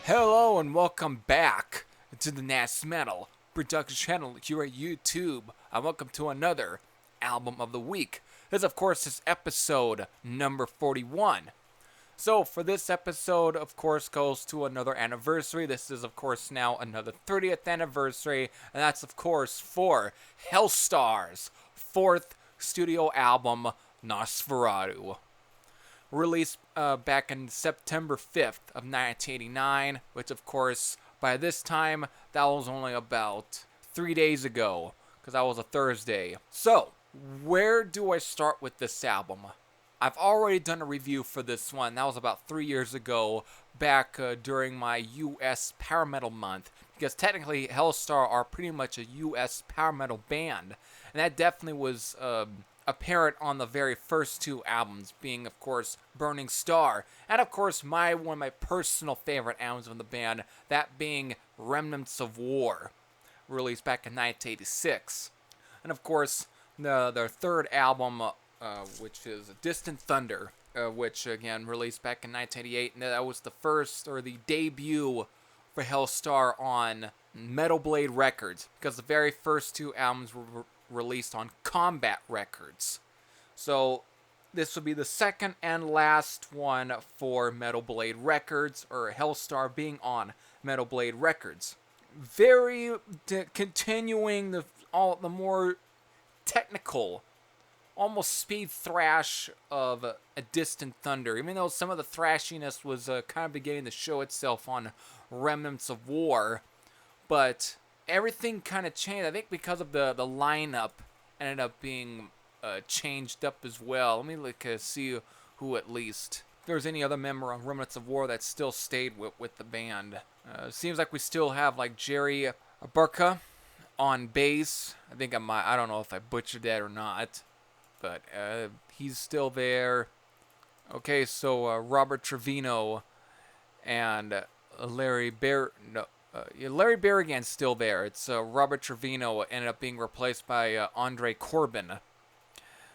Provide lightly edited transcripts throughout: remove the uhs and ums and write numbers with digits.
Hello and welcome back to the Nas Metal production channel here at YouTube. And welcome to another album of the week. This, of course, is episode number 41. So, for this episode, of course, goes to another anniversary. This is, of course, now another 30th anniversary. And that's, of course, for Helstar's fourth studio album, Nosferatu. Released back in September 5th of 1989, which of course by this time that was only about 3 days ago because that was a Thursday. So where do I start with this album? I've already done a review for this one. That was about 3 years ago, back during my US Power Metal month, because technically Helstar are pretty much a US Power Metal band, and that definitely was apparent on the very first two albums, being of course Burning Star, and of course one of my personal favorite albums of the band, that being Remnants of War, released back in 1986. And of course their third album, which is Distant Thunder, which again released back in 1988, and that was the first or the debut for Helstar on Metal Blade Records, because the very first two albums were released on Combat Records. So this will be the second and last one for Metal Blade Records, or Helstar being on Metal Blade Records. Continuing the more technical, almost speed thrash of a Distant Thunder, even though some of the thrashiness was kind of beginning to show itself on Remnants of War, but everything kind of changed. I think because of the lineup ended up being changed up as well. Let me see who at least, if there's any other member on Remnants of War that still stayed with the band. Seems like we still have like Jerry Burka on bass. I don't know if I butchered that or not, but he's still there. Okay, so Robert Trevino and Larry Berrigan's still there. It's Robert Trevino ended up being replaced by Andre Corbin.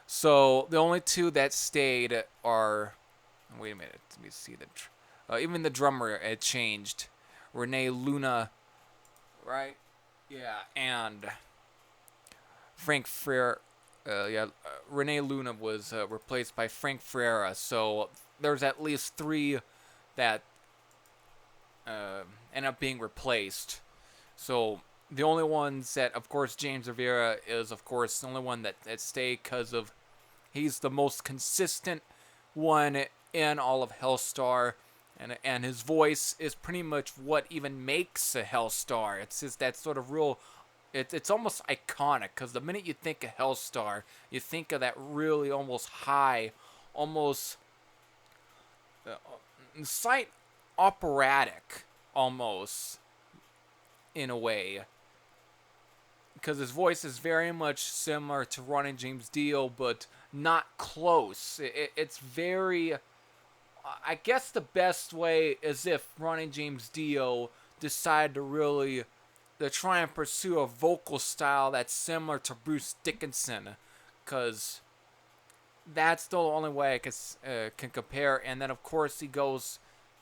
So the only two that stayed are, wait a minute, let me see even the drummer had changed. Renee Luna, right? Yeah, and Frank Frere. Renee Luna was replaced by Frank Ferreira. So there's at least three that end up being replaced. So the only ones that, of course, James Rivera is, of course, the only one that stay because of he's the most consistent one in all of Helstar, and his voice is pretty much what even makes a Helstar. It's just that sort of real. It's almost iconic, because the minute you think of Helstar, you think of that really almost high, almost slight operatic, almost, in a way, because his voice is very much similar to Ronnie James Dio, but not close. It's very, I guess the best way is if Ronnie James Dio decided to try and pursue a vocal style that's similar to Bruce Dickinson, because that's the only way I can compare. And then of course he goes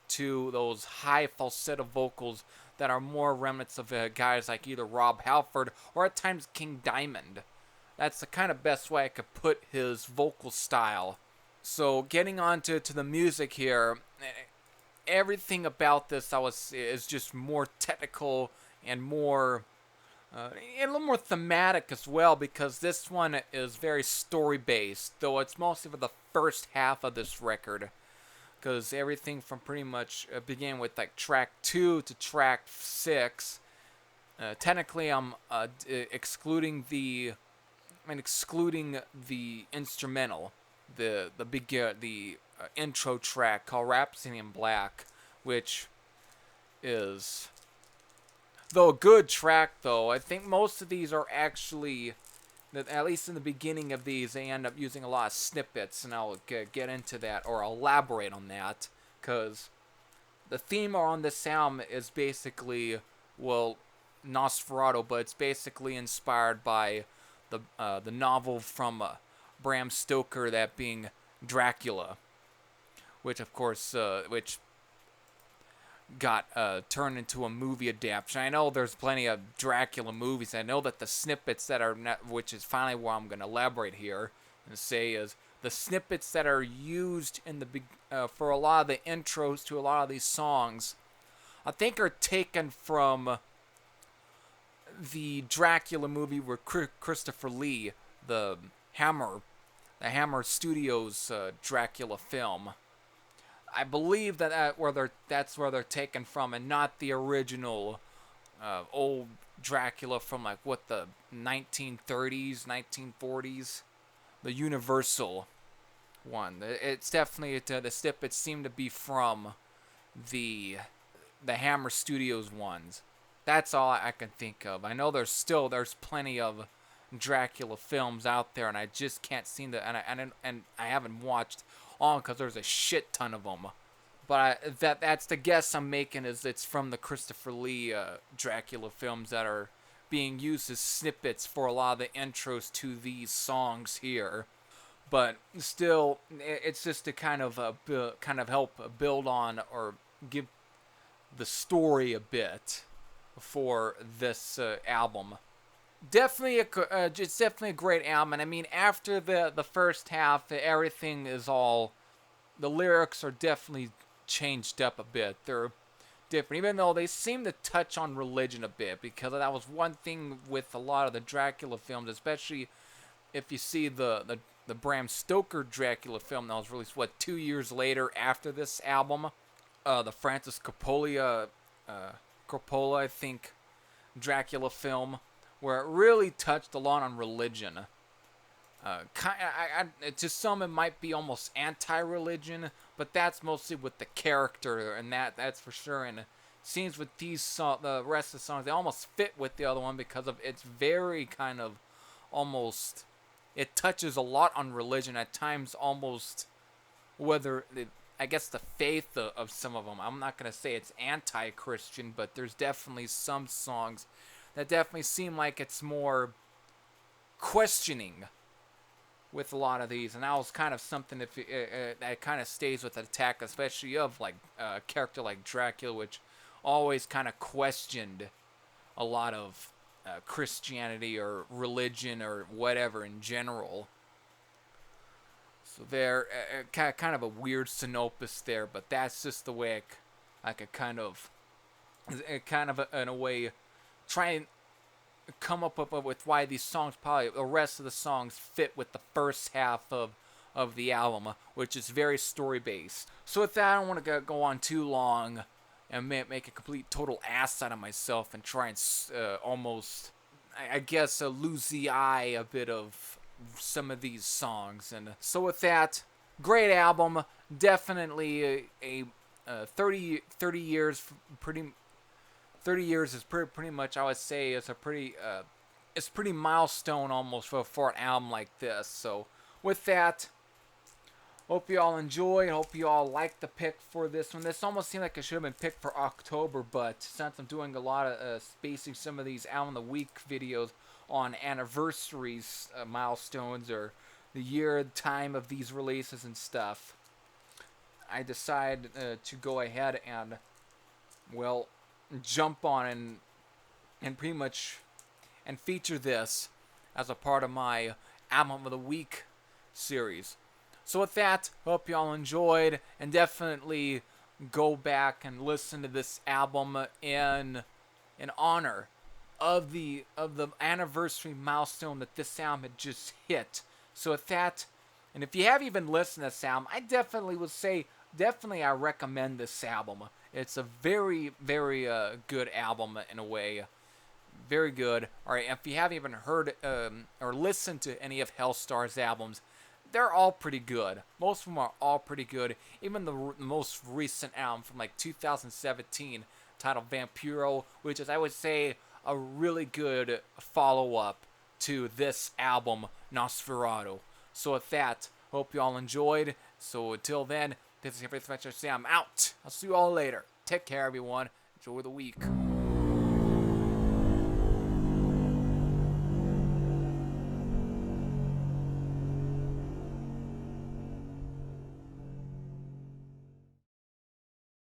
to those high falsetto vocals that are more remnants of guys like either Rob Halford or at times King Diamond. That's the kind of best way I could put his vocal style. So getting on to the music here, everything about this is just more technical and more and a little more thematic as well, because this one is very story based, though it's mostly for the first half of this record, because everything from pretty much began with like track 2 to track 6. Technically, I'm excluding the instrumental, the intro track called Rhapsody in Black, which is, though a good track, though I think most of these are actually, at least in the beginning of these, they end up using a lot of snippets, and I'll get into that, or elaborate on that, because the theme on this album is basically, well, Nosferatu, but it's basically inspired by the novel from Bram Stoker, that being Dracula, which of course, which got turned into a movie adaptation. I know there's plenty of Dracula movies. I know that the snippets that are not, which is finally where I'm going to elaborate here and say is the snippets that are used in the for a lot of the intros to a lot of these songs, I think are taken from the Dracula movie where Christopher Lee, the Hammer Studios Dracula film. I believe that that's where they're taken from, and not the original old Dracula from like what the 1930s, 1940s, the Universal one. It's definitely the snippets seem to be from the Hammer Studios ones. That's all I can think of. I know there's plenty of Dracula films out there, and I just can't seem to, and I haven't watched all because there's a shit ton of them. But that's the guess I'm making, is it's from the Christopher Lee Dracula films that are being used as snippets for a lot of the intros to these songs here. But still, it's just to kind of help build on or give the story a bit for this album. It's definitely a great album. And I mean, after the first half, everything is all, the lyrics are definitely changed up a bit. They're different, even though they seem to touch on religion a bit, because that was one thing with a lot of the Dracula films, especially if you see the Bram Stoker Dracula film that was released 2 years later after this album, the Francis Coppola I think Dracula film, where it really touched a lot on religion. To some it might be almost anti-religion, but that's mostly with the character, and that's for sure. And it seems with the rest of the songs, they almost fit with the other one because of it's very kind of almost, it touches a lot on religion at times, almost I guess the faith of some of them. I'm not going to say it's anti-Christian, but there's definitely some songs that definitely seem like it's more questioning with a lot of these. And that was kind of something that kind of stays with Attack, especially of like a character like Dracula, which always kind of questioned a lot of Christianity or religion or whatever in general. So there, kind of a weird synopsis there, but that's just the way I could kind of in a way try and come up with why these songs, probably the rest of the songs, fit with the first half of the album, which is very story based. So with that, I don't want to go on too long and make a complete total ass out of myself and try and almost, I guess, lose the eye a bit of some of these songs. And so with that, great album, definitely a 30 years, 30 years is pretty much, I would say, it's pretty milestone almost for an album like this. So with that, hope you all enjoyed. Hope you all liked the pick for this one. This almost seemed like it should have been picked for October, but since I'm doing a lot of spacing some of these Album of the Week videos on anniversaries, milestones, or the year, time of these releases and stuff, I decided to go ahead and, well, jump on and pretty much and feature this as a part of my Album of the Week series. So with that, hope you all enjoyed, and definitely go back and listen to this album in honor of the anniversary milestone that this album had just hit. So with that, and if you haven't even listened to this album, I definitely would say, definitely I recommend this album. It's a very, very good album in a way. Very good. Alright, if you haven't even heard or listened to any of Helstar's albums, they're all pretty good. Most of them are all pretty good. Even the most recent album from like 2017, titled Vampiro, which is, I would say, a really good follow-up to this album, Nosferatu. So with that, hope you all enjoyed. So until then, this is everything I say. I'm out. I'll see you all later. Take care, everyone. Enjoy the week.